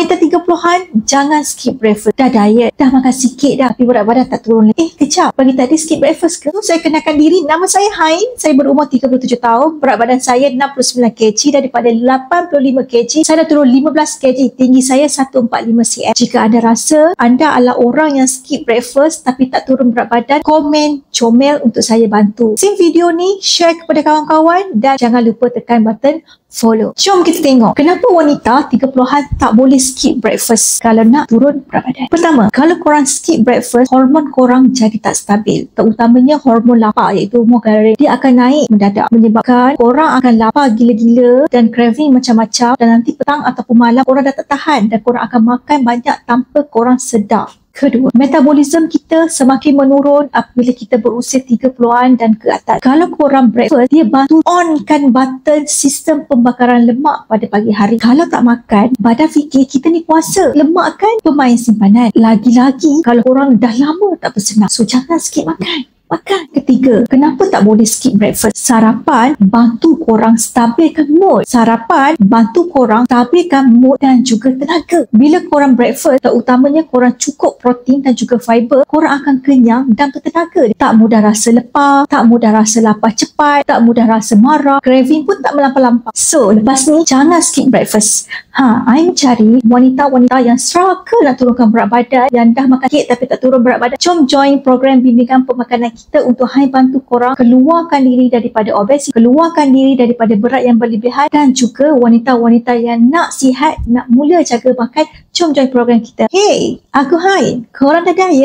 Wanita 30-an, jangan skip breakfast. Dah diet, dah makan sikit dah, tapi berat badan tak turun lagi. Kejap, pagi tadi skip breakfast ke? So, saya kenalkan diri, nama saya Hain, saya berumur 37 tahun, berat badan saya 69 kg, daripada 85 kg, saya dah turun 15 kg, tinggi saya 145 cm. Jika anda rasa anda adalah orang yang skip breakfast tapi tak turun berat badan, komen, comel untuk saya bantu. Sim video ni, share kepada kawan-kawan dan jangan lupa tekan button follow. Jom kita tengok kenapa wanita 30-an tak boleh skip breakfast kalau nak turun berat badan. Pertama, kalau korang skip breakfast, hormon korang jadi tak stabil, terutamanya hormon lapar iaitu hormon ghrelin. Dia akan naik mendadak menyebabkan korang akan lapar gila-gila dan craving macam-macam, dan nanti petang ataupun malam korang dah tak tahan dan korang akan makan banyak tanpa korang sedar. Kedua, metabolisme kita semakin menurun apabila kita berusia 30-an dan ke atas. Kalau korang breakfast, dia bantu onkan button sistem pembakaran lemak pada pagi hari. Kalau tak makan, badan fikir kita ni puasa. Lemak kan pemain simpanan. Lagi-lagi kalau korang dah lama tak bersenam. So, jangan skip makan. Ketiga, kenapa tak boleh skip breakfast? Sarapan bantu korang stabilkan mood. Sarapan bantu korang stabilkan mood dan juga tenaga. Bila korang breakfast, terutamanya korang cukup protein dan juga fiber, korang akan kenyang dan bertenaga. Tak mudah rasa lepar, tak mudah rasa lapar cepat, tak mudah rasa marah, craving pun tak melampau-lampau. So, lepas ni jangan skip breakfast. I cari wanita-wanita yang struggle nak turunkan berat badan, yang dah makan kek tapi tak turun berat badan. Jom join program bimbingan pemakanan kita untuk bantu korang keluarkan diri daripada obesitas, keluarkan diri daripada berat yang berlebihan, dan juga wanita-wanita yang nak sihat, nak mula jaga makan. Jom join program kita. Hey, aku Hain. Korang dah diet?